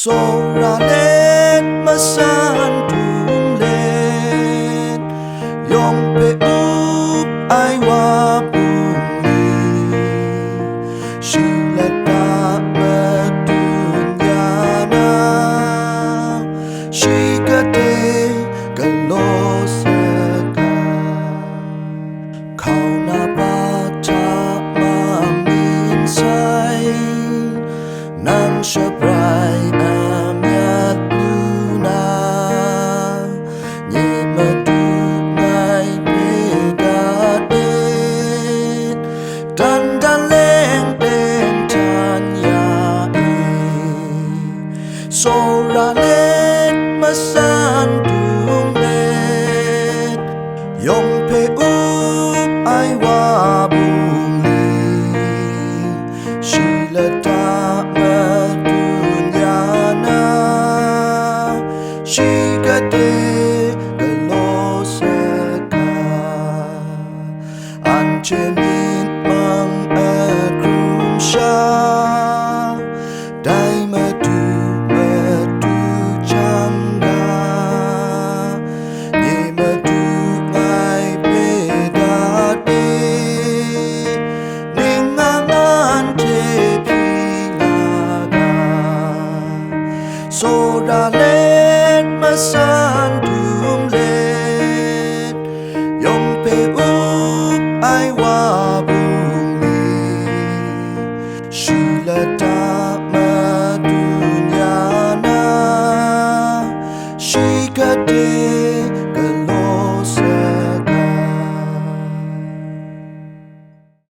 Sora let masan tung let Yong pe up ai wa bung li Shila ta ma dunya na Shika te GALAW saka Khao na ba ta ma min sai Nang shabrai amyat luna Nye madu ngai pegadet Dan leng leng tan ya e Sora let masan dung let Yong pe up ai wa bung li Shila ta GALAW saka Anchemin mang akrum sha Dai madu changa Ye madu ngai pedade Ningangan te pingaga Sora let masan tung let Yong pe up ai wa bu